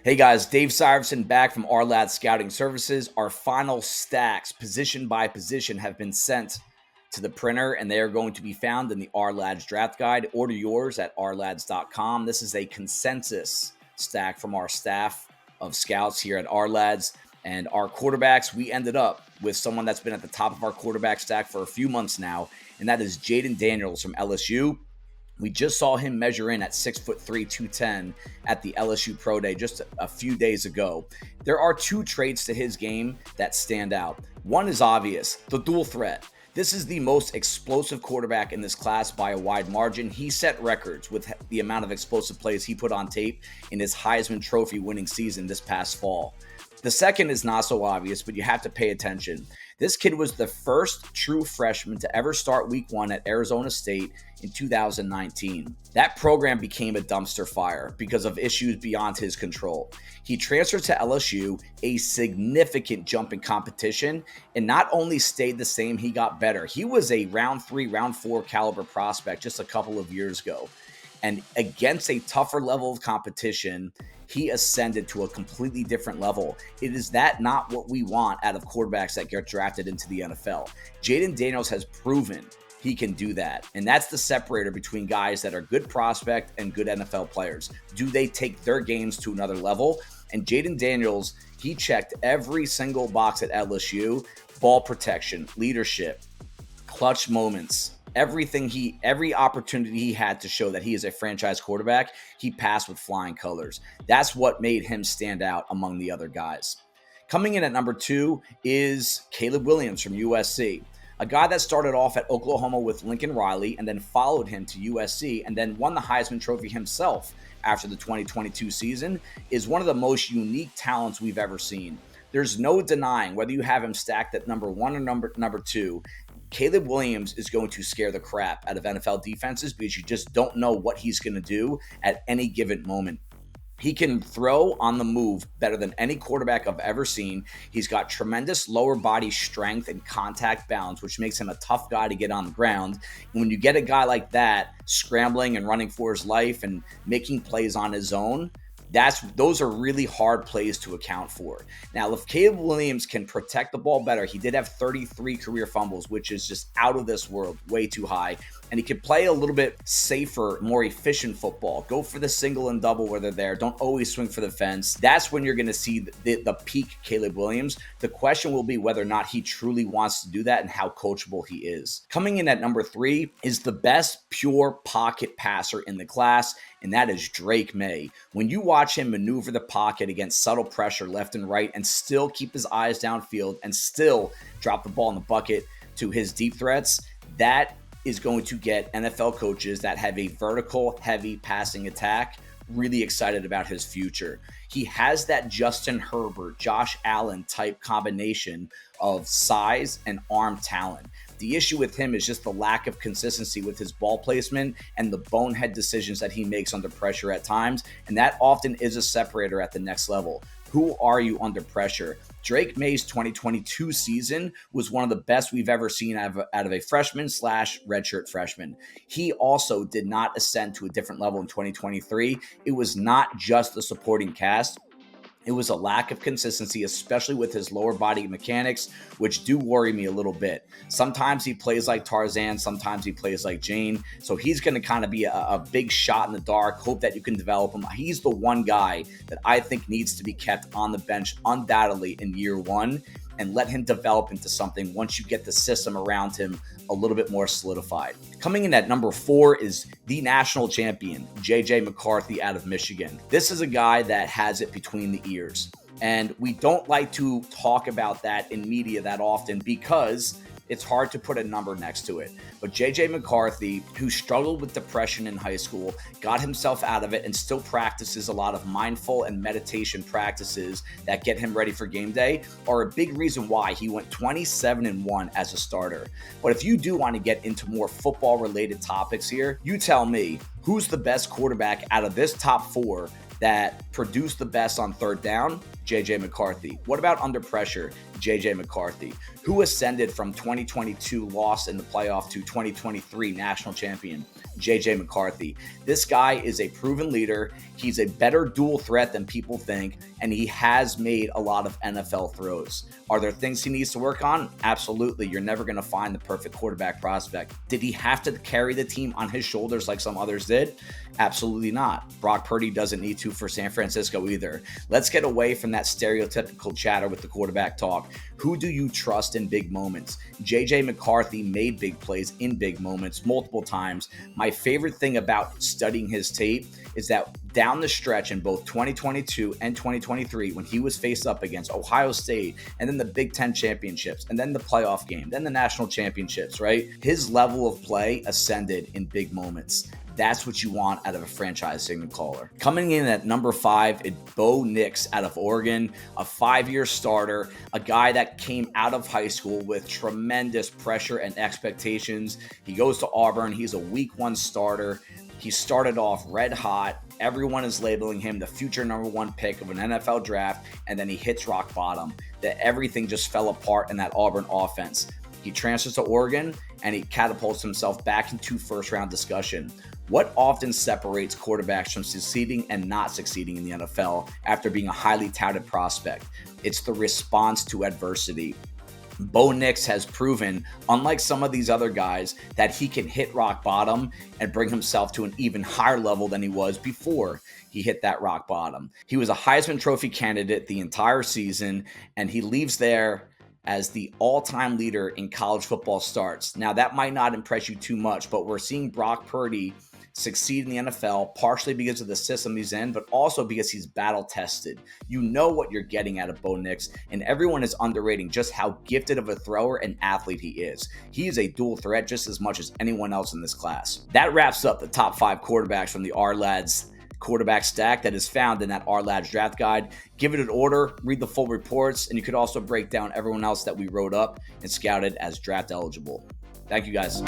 Hey guys, Dave Syvertsen back from Ourlads Scouting Services. Our final stacks, position by position, have been sent to the printer and they are going to be found in the Ourlads Draft Guide. Order yours at ourlads.com. This is a consensus stack from our staff of scouts here at Ourlads. And our quarterbacks, we ended up with someone that's been at the top of our quarterback stack for a few months now, and that is Jayden Daniels from LSU. We just saw him measure in at 6'3", 210 at the LSU Pro Day just a few days ago. There are two traits to his game that stand out. One is obvious, the dual threat. This is the most explosive quarterback in this class by a wide margin. He set records with the amount of explosive plays he put on tape in his Heisman Trophy winning season this past fall. The second is not so obvious, but you have to pay attention. This kid was the first true freshman to ever start week one at Arizona State in 2019. That program became a dumpster fire because of issues beyond his control. He transferred to LSU, a significant jump in competition, and not only stayed the same, he got better. He was a round 3, round 4 caliber prospect just a couple of years ago. And against a tougher level of competition, he ascended to a completely different level. It is that not what we want out of quarterbacks that get drafted into the NFL. Jayden Daniels has proven he can do that. And that's the separator between guys that are good prospect and good NFL players. Do they take their games to another level? And Jayden Daniels, he checked every single box at LSU: ball protection, leadership, clutch moments. Every opportunity he had to show that he is a franchise quarterback, he passed with flying colors. That's what made him stand out among the other guys. Coming in at number 2 is Caleb Williams from USC, a guy that started off at Oklahoma with Lincoln Riley and then followed him to USC and then won the Heisman Trophy himself after the 2022 season, is one of the most unique talents we've ever seen. There's no denying whether you have him stacked at number 1 or number 2, Caleb Williams is going to scare the crap out of NFL defenses because you just don't know what he's going to do at any given moment. He can throw on the move better than any quarterback I've ever seen. He's got tremendous lower body strength and contact balance, which makes him a tough guy to get on the ground. And when you get a guy like that scrambling and running for his life and making plays on his own, those are really hard plays to account for. Now, if Caleb Williams can protect the ball better, he did have 33 career fumbles, which is just out of this world, way too high. And he could play a little bit safer, more efficient football. Go for the single and double where they're there. Don't always swing for the fence. That's when you're going to see the peak Caleb Williams. The question will be whether or not he truly wants to do that and how coachable he is. Coming in at number 3 is the best pure pocket passer in the class, and that is Drake Maye. When you watch him maneuver the pocket against subtle pressure left and right and still keep his eyes downfield and still drop the ball in the bucket to his deep threats, that is going to get NFL coaches that have a vertical, heavy passing attack really excited about his future. He has that Justin Herbert, Josh Allen type combination of size and arm talent. The issue with him is just the lack of consistency with his ball placement and the bonehead decisions that he makes under pressure at times, and that often is a separator at the next level. Who are you under pressure? Drake Maye's 2022 season was one of the best we've ever seen out of a freshman / redshirt freshman. He also did not ascend to a different level in 2023. It was not just the supporting cast. It was a lack of consistency, especially with his lower body mechanics, which do worry me a little bit. Sometimes he plays like Tarzan, sometimes he plays like Jane. So he's going to kind of be a big shot in the dark. Hope that you can develop him. He's the one guy that I think needs to be kept on the bench undoubtedly in year 1 and let him develop into something once you get the system around him a little bit more solidified. Coming in at number 4 is the national champion, McCarthy out of Michigan. This is a guy that has it between the ears. And we don't like to talk about that in media that often because it's hard to put a number next to it. But McCarthy, who struggled with depression in high school, got himself out of it and still practices a lot of mindful and meditation practices that get him ready for game day, are a big reason why he went 27-1 as a starter. But if you do want to get into more football-related topics here, you tell me, who's the best quarterback out of this top 4 that produced the best on third down? J.J. McCarthy. What about under pressure? J.J. McCarthy. Who ascended from 2022 loss in the playoff to 2023 national champion? J.J. McCarthy. This guy is a proven leader. He's a better dual threat than people think, and he has made a lot of NFL throws. Are there things he needs to work on? Absolutely. You're never going to find the perfect quarterback prospect. Did he have to carry the team on his shoulders like some others did? Absolutely not. Brock Purdy doesn't need to for San Francisco either. Let's get away from that stereotypical chatter with the quarterback talk. Who do you trust in big moments? J.J. McCarthy made big plays in big moments multiple times. My favorite thing about studying his tape is that down the stretch in both 2022 and 2023, when he was faced up against Ohio State and then the Big Ten championships and then the playoff game, then the national championships, right? His level of play ascended in big moments. That's what you want out of a franchise signal caller. Coming in at number 5 is Bo Nix out of Oregon, a 5-year starter, a guy that came out of high school with tremendous pressure and expectations. He goes to Auburn. He's a week 1 starter. He started off red hot. Everyone is labeling him the future number 1 pick of an NFL draft, and then he hits rock bottom. That everything just fell apart in that Auburn offense. He transfers to Oregon, and he catapults himself back into first-round discussion. What often separates quarterbacks from succeeding and not succeeding in the NFL after being a highly touted prospect? It's the response to adversity. Bo Nix has proven, unlike some of these other guys, that he can hit rock bottom and bring himself to an even higher level than he was before he hit that rock bottom. He was a Heisman Trophy candidate the entire season, and he leaves there as the all-time leader in college football starts. Now, that might not impress you too much, but we're seeing Brock Purdy succeed in the NFL, partially because of the system he's in, but also because he's battle-tested. You know what you're getting out of Bo Nix, and everyone is underrating just how gifted of a thrower and athlete he is. He is a dual threat just as much as anyone else in this class. That wraps up the top 5 quarterbacks from the Ourlads quarterback stack that is found in that Ourlads draft guide. Give it an order, read the full reports, and you could also break down everyone else that we wrote up and scouted as draft eligible. Thank you guys.